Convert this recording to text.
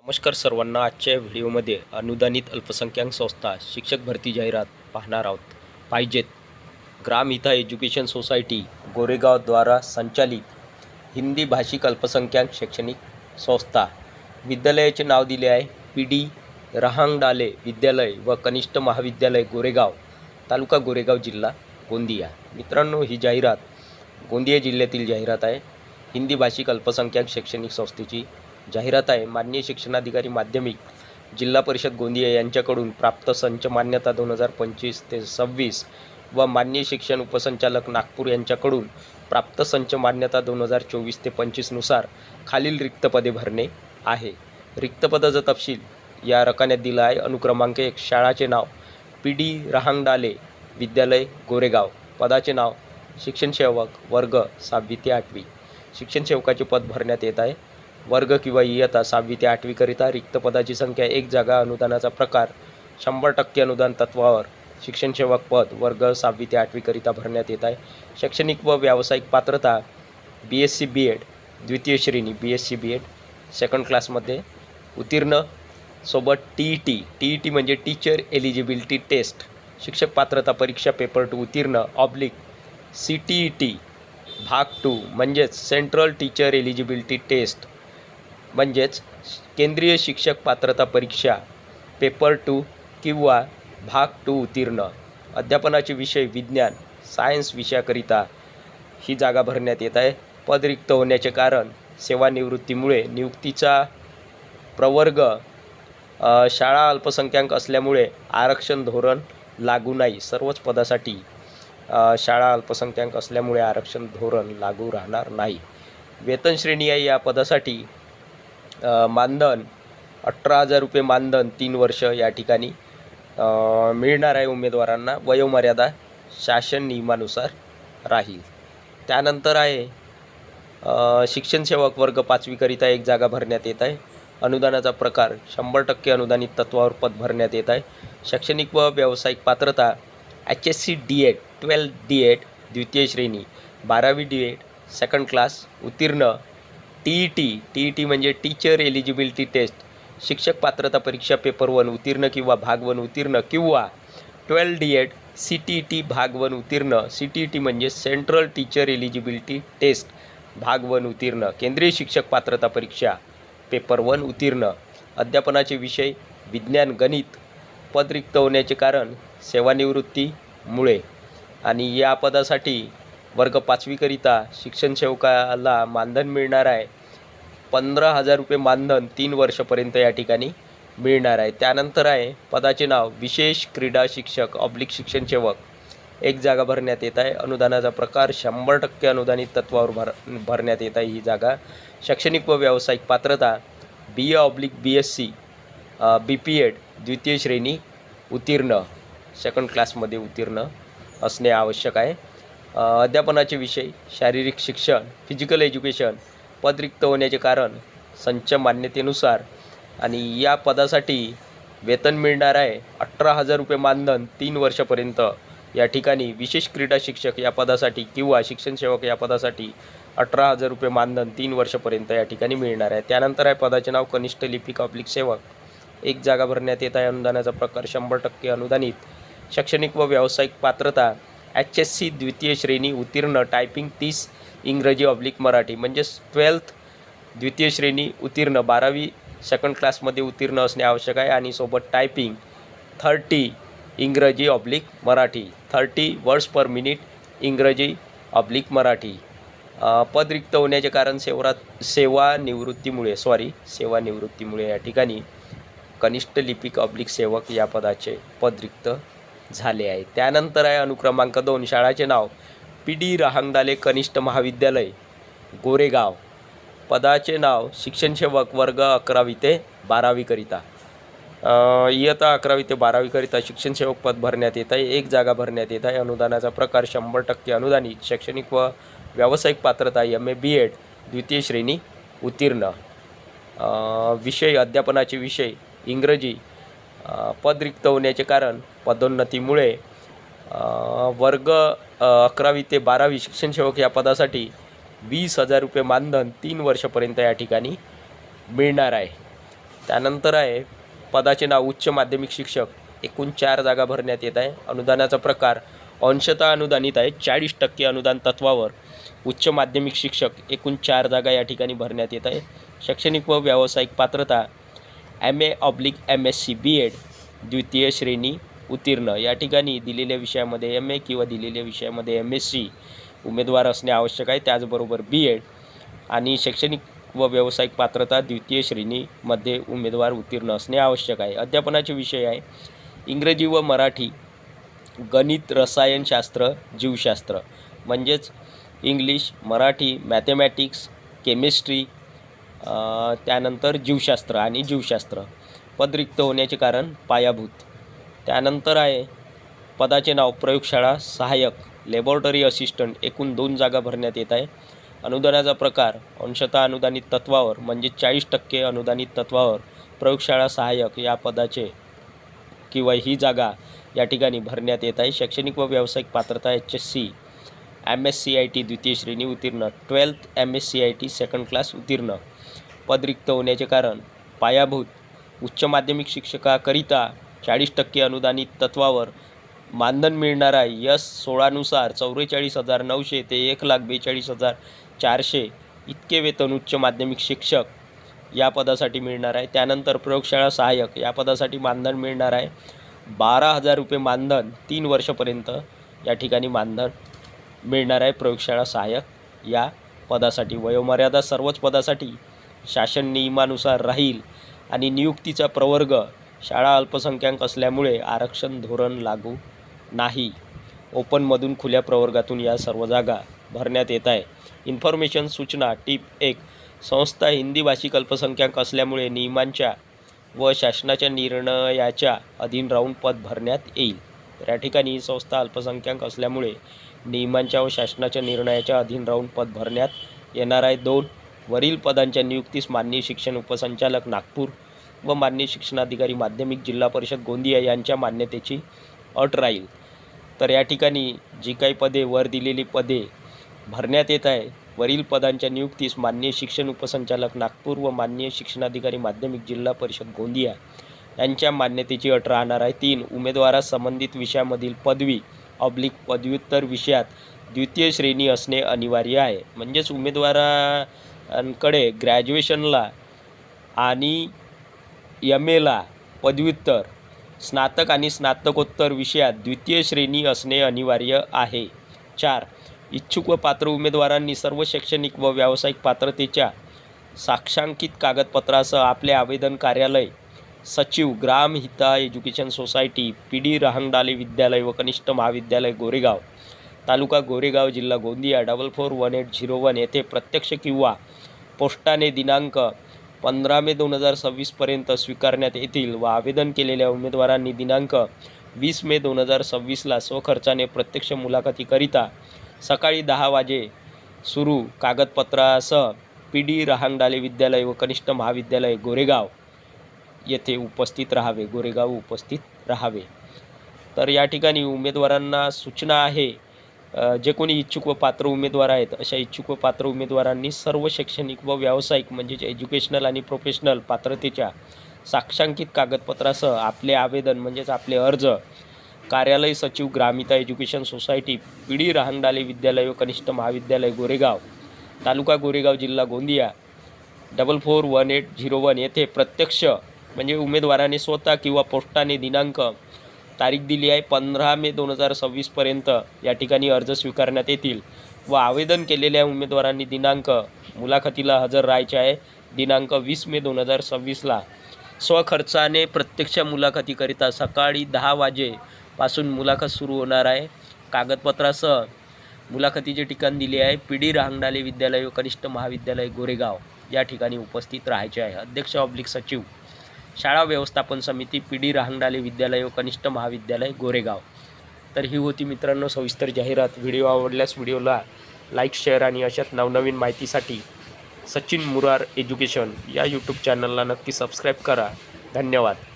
नमस्कार सर्वांना. आजच्या व्हिडिओमध्ये अनुदानित अल्पसंख्याक संस्था शिक्षक भरती जाहिरात पाहणार आहोत. पाहिजेत ग्रामहिता एज्युकेशन सोसायटी गोरेगावद्वारा संचालित हिंदी भाषिक अल्पसंख्याक शैक्षणिक संस्था. विद्यालयाचे नाव दिले आहे PD रहांगडाले विद्यालय व कनिष्ठ महाविद्यालय गोरेगाव, तालुका गोरेगाव, जिल्हा गोंदिया. मित्रांनो, ही जाहिरात गोंदिया जिल्ह्यातील जाहिरात आहे. हिंदी भाषिक अल्पसंख्याक शैक्षणिक संस्थेची जाहिरात आहे. माननीय शिक्षणाधिकारी माध्यमिक जिल्हा परिषद गोंदिया यांच्याकडून प्राप्त संच मान्यता 2025 ते 26 व माननीय शिक्षण उपसंचालक नागपूर यांच्याकडून प्राप्त संच मान्यता 2024 ते 25 नुसार खालील रिक्त पदे भरणे आहे. रिक्त पदाचा तपशील या रकान्यात दिला आहे. अनुक्रमांक 1, शाळाचे नाव PD रहांगडाले विद्यालय गोरेगाव. पदाचे नाव शिक्षण सेवक, वर्ग 6वी ते 8वी. शिक्षण सेवकाचे पद भरण्यात येत आहे. वर्ग किंवा इयत्ता 6वी ते 8वी करिता रिक्त पदाची संख्या 1 जागा. अनुदानाचा प्रकार 100% अनुदान तत्वावर शिक्षण सेवक पद वर्ग 6वी ते 8वी करिता भरण्यात येत आहे. शैक्षणिक व व्यावसायिक पात्रता BSc B.Ed द्वितीय श्रेणी BSc B.Ed सेकंड क्लासमध्ये उत्तीर्ण सोबत TET म्हणजे टीचर एलिजिबिलिटी टेस्ट शिक्षक पात्रता परीक्षा पेपर 2 उत्तीर्ण CTET भाग 2 म्हणजेच सेंट्रल टीचर एलिजिबिलिटी टेस्ट म्हणजेच केंद्रीय शिक्षक पात्रता परीक्षा पेपर 2 किंवा भाग 2 उत्तीर्ण. अध्यापनाचे विषय विज्ञान सायन्स विषयाकरिता ही जागा भरण्यात येत आहे. पद रिक्त होण्याचे कारण सेवानिवृत्तीमुळे. नियुक्तीचा प्रवर्ग शाळा अल्पसंख्याक असल्यामुळे आरक्षण धोरण लागू नाही. सर्वच पदासाठी शाळा अल्पसंख्याक असल्यामुळे आरक्षण धोरण लागू राहणार नाही. वेतन श्रेणी आहे या पदासाठी मानधन 18,000 रुपये मानधन 3 वर्ष या ठिकाणी मिळणार आहे उमेदवारांना. वयोमर्यादा शासन नियमानुसार राहील. त्यानंतर आहे शिक्षण सेवक वर्ग 5वी करिता 1 जागा भरण्यात येत आहे. अनुदानाचा प्रकार 100% अनुदानित तत्वावर पद भरण्यात येत आहे. शैक्षणिक व व्यावसायिक पात्रता HSC D.Ed 12 D.Ed द्वितीय श्रेणी 12वी D.Ed सेकंड क्लास उत्तीर्ण. TET म्हणजे टीचर एलिजिबिलिटी टेस्ट शिक्षक पात्रता परीक्षा पेपर 1 उत्तीर्ण किंवा भाग 1 उत्तीर्ण किंवा 12 D.Ed CTET भाग 1 उत्तीर्ण. CTET म्हणजे सेंट्रल टीचर एलिजिबिलिटी टेस्ट भाग 1 उत्तीर्ण. केंद्रीय शिक्षक पात्रता परीक्षा पेपर 1 उत्तीर्ण. अध्यापनाचे विषय विज्ञान गणित. पद रिक्त होण्याचे कारण सेवानिवृत्तीमुळे. आणि या पदासाठी वर्ग 5वी करिता शिक्षण सेवकाला मानधन मिळणार आहे. 15,000 रुपये मानधन 3 वर्षापर्यंत या ठिकाणी मिळणार आहे. त्यानंतर आहे पदाचे नाव विशेष क्रीडा शिक्षक शिक्षण सेवक 1 जागा भरण्यात येत आहे. अनुदानाचा प्रकार 100% अनुदानित तत्वावर भरण्यात येत आहे ही जागा. शैक्षणिक व व्यावसायिक पात्रता BA/BSc BPEd द्वितीय श्रेणी उत्तीर्ण सेकंड क्लासमध्ये उत्तीर्ण असणे आवश्यक आहे. अध्यापनाचे विषय शारीरिक शिक्षण फिजिकल एज्युकेशन. पद रिक्त होण्याचे कारण संच मान्यतेनुसार. आणि या पदासाठी वेतन मिळणार आहे 18,000 रुपये मानधन 3 वर्षापर्यंत या ठिकाणी. विशेष क्रीडा शिक्षक या पदासाठी किंवा शिक्षण सेवक या पदासाठी 18,000 रुपये मानधन 3 वर्षापर्यंत या ठिकाणी मिळणार आहे. त्यानंतर आहे पदाचे नाव कनिष्ठ लिपिक सेवक 1 जागा भरण्यात येत आहे. अनुदानाचा प्रकार 100% अनुदानित. शैक्षणिक व व्यावसायिक पात्रता HSC द्वितीय श्रेणी उत्तीर्ण. टायपिंग 30 इंग्रजी/मराठी म्हणजेच 12th द्वितीय श्रेणी उत्तीर्ण. 12वी सेकंड क्लासमध्ये उत्तीर्ण असणे आवश्यक आहे. आणि सोबत टायपिंग 30 इंग्रजी/मराठी 30 वर्ड्स पर मिनिट इंग्रजी/मराठी. पद रिक्त होण्याचे कारण सेवानिवृत्तीमुळे या ठिकाणी कनिष्ठ लिपिक सेवक या पदाचे पद रिक्त झाले आहे. त्यानंतर आहे अनुक्रमांक 2 शाळाचे नाव PD रहांगडाले कनिष्ठ महाविद्यालय गोरेगाव. पदाचे नाव शिक्षण सेवक वर्ग 11वी ते 12वी करिता इयत्ता 11वी ते 12वी करिता शिक्षण सेवक पद भरण्यात येत आहे. 1 जागा भरण्यात येत आहे. अनुदानाचा प्रकार 100% अनुदानित. शैक्षणिक व व्यावसायिक पात्रता MA B.Ed द्वितीय श्रेणी उत्तीर्ण. विषय अध्यापनाचे विषय इंग्रजी. पद रिक्त होण्याचे कारण पदोन्नतीमुळे. वर्ग 11वी ते 12वी शिक्षण सेवक या पदासाठी 20,000 रुपये मानधन 3 वर्षापर्यंत या ठिकाणी मिळणार आहे. त्यानंतर आहे पदाचे नाव उच्च माध्यमिक शिक्षक, एकूण 4 जागा भरण्यात येत आहे. अनुदानाचा प्रकार अंशतः अनुदानित आहे, 40% अनुदान तत्वावर. उच्च माध्यमिक शिक्षक, एकूण 4 जागा या ठिकाणी भरण्यात येत आहे. शैक्षणिक व व्यावसायिक पात्रता MA/MSc B.Ed द्वितीय श्रेणी उत्तीर्ण. या ठिकाणी दिलेल्या विषयामध्ये MA किंवा दिलेल्या विषयामध्ये MSc उमेदवार असणे आवश्यक आहे. त्याचबरोबर B.Ed आणि शैक्षणिक व व्यावसायिक पात्रता द्वितीय श्रेणीमध्ये उमेदवार उत्तीर्ण असणे आवश्यक आहे. अध्यापनाचे विषय आहे इंग्रजी व मराठी, गणित, रसायनशास्त्र, जीवशास्त्र. म्हणजेच इंग्लिश, मराठी, मॅथमॅटिक्स, केमिस्ट्री, त्यानंतर जीवशास्त्र आणि जीवशास्त्र. पद रिक्त होण्याचे कारण पायाभूत. त्यानंतर आहे पदाचे नाव प्रयोगशाळा सहाय्यक, लॅबोरेटरी असिस्टंट, एकूण 2 जागा भरण्यात येत आहे. अनुदानाचा प्रकार अंशतः अनुदानित तत्वावर म्हणजे 40% अनुदानित तत्वावर प्रयोगशाळा सहाय्यक या पदाचे किंवा ही जागा या ठिकाणी भरण्यात येत आहे. शैक्षणिक व व्यावसायिक पात्रता HSC MSCIT द्वितीय श्रेणी उत्तीर्ण, 12th MSCIT सेकंड क्लास उत्तीर्ण. पद रिक्त होण्याचे कारण पायाभूत. उच्च माध्यमिक शिक्षकाकरिता 40% अनुदानित तत्वावर मानधन मिळणार आहे. S16 नुसार 44,900 ते 1,42,400 इतके वेतन उच्च माध्यमिक शिक्षक या पदासाठी मिळणार आहे. त्यानंतर प्रयोगशाळा सहाय्यक या पदासाठी मानधन मिळणार आहे 12,000 रुपये मानधन 3 वर्षापर्यंत या ठिकाणी मानधन मिळणार आहे प्रयोगशाळा सहाय्यक या पदासाठी. वयोमर्यादा सर्वच पदासाठी शासन नियमानुसार राहील आणि नियुक्तीचा प्रवर्ग शाळा अल्पसंख्याक असल्यामुळे आरक्षण धोरण लागू नाही. ओपनमधून खुल्या प्रवर्गातून या सर्व जागा भरण्यात येत आहे. इन्फॉर्मेशन सूचना टिप 1. संस्था हिंदी भाषिक अल्पसंख्याक असल्यामुळे नियमांच्या व शासनाच्या निर्णयाच्या अधीन राहून पद भरण्यात येईल. तर या ठिकाणी ही संस्था अल्पसंख्याक असल्यामुळे नियमांच्या व शासनाच्या निर्णयाच्या अधीन राहून पद भरण्यात येणार आहे. 2. वरील पदांच्या नियुक्तीस माननीय शिक्षण उपसंचालक नागपूर व माननीय शिक्षणाधिकारी माध्यमिक जिल्हा परिषद गोंदिया यांच्या मान्यतेची अट राहील. तर या ठिकाणी जी काही पदे वर दिलेली पदे भरण्यात येत आहे, वरील पदांच्या नियुक्तीस माननीय शिक्षण उपसंचालक नागपूर व माननीय शिक्षणाधिकारी माध्यमिक जिल्हा परिषद गोंदिया यांच्या मान्यतेची अट राहणार आहे. 3. उमेदवारास संबंधित विषयामधील पदवी/पदव्युत्तर विषयात द्वितीय श्रेणी असणे अनिवार्य आहे. म्हणजेच उमेदवारांकडे ग्रॅज्युएशनला आणि MAला पदव्युत्तर, स्नातक आणि स्नातकोत्तर विषयात द्वितीय श्रेणी असणे अनिवार्य आहे. 4. इच्छुक व पात्र उमेदवारांनी सर्व शैक्षणिक व व्यावसायिक पात्रतेच्या साक्षांकित कागदपत्रासह आपले आवेदन कार्यालय सचिव ग्राम हिता एज्युकेशन सोसायटी PD रहांगडाले विद्यालय व कनिष्ठ महाविद्यालय गोरेगाव, तालुका गोरेगाव, जिल्हा गोंदिया 441801 येथे प्रत्यक्ष किंवा पोस्टाने दिनांक 15 मे 2026 पर्यंत स्वीकारण्यात येतील व आवेदन केलेल्या उमेदवारांनी दिनांक 20 मे 2026ला स्वखर्चाने प्रत्यक्ष मुलाखतीकरिता सकाळी 10 वाजे सुरू कागदपत्रासह PD रहांगडाले विद्यालय व कनिष्ठ महाविद्यालय गोरेगाव येथे उपस्थित राहावे. तर या ठिकाणी उमेदवारांना सूचना आहे, जे कोणी इच्छुक व पात्र उमेदवार आहेत अशा इच्छुक व पात्र उमेदवारांनी सर्व शैक्षणिक व व्यावसायिक म्हणजेच एज्युकेशनल आणि प्रोफेशनल पात्रतेच्या साक्षांकित कागदपत्रासह आपले आवेदन म्हणजेच आपले अर्ज कार्यालय सचिव ग्रामिता एज्युकेशन सोसायटी PD रहांगडाले विद्यालय व कनिष्ठ महाविद्यालय गोरेगाव, तालुका गोरेगाव, जिल्हा गोंदिया 441801 येथे प्रत्यक्ष म्हणजे उमेदवाराने स्वतः किंवा पोस्टाने दिनांक तारीख दिली आहे 15 मे 2026 पर्यंत या ठिकाणी अर्ज स्वीकारण्यात येतील व आवेदन केलेल्या उमेदवारांनी दिनांक मुलाखतीला हजर राहायचे आहे दिनांक 20 मे 2026ला. स्वखर्चाने प्रत्यक्ष मुलाखतीकरिता सकाळी 10 वाजेपासून मुलाखत सुरू होणार आहे. कागदपत्रासह मुलाखतीचे ठिकाण दिले आहे PD रहांगडाले विद्यालय व कनिष्ठ महाविद्यालय गोरेगाव या ठिकाणी उपस्थित राहायचे आहे. अध्यक्ष/सचिव शाळा व्यवस्थापन समिती PD रहांगडाले विद्यालय व कनिष्ठ महाविद्यालय गोरेगाव. तर ही होती मित्रांनो सविस्तर जाहिरात. व्हिडिओ आवडल्यास व्हिडिओला लाईक, शेअर आणि अशाच नवनवीन माहितीसाठी सचिन मुरार एज्युकेशन या यूट्यूब चॅनलला नक्की सबस्क्राईब करा. धन्यवाद.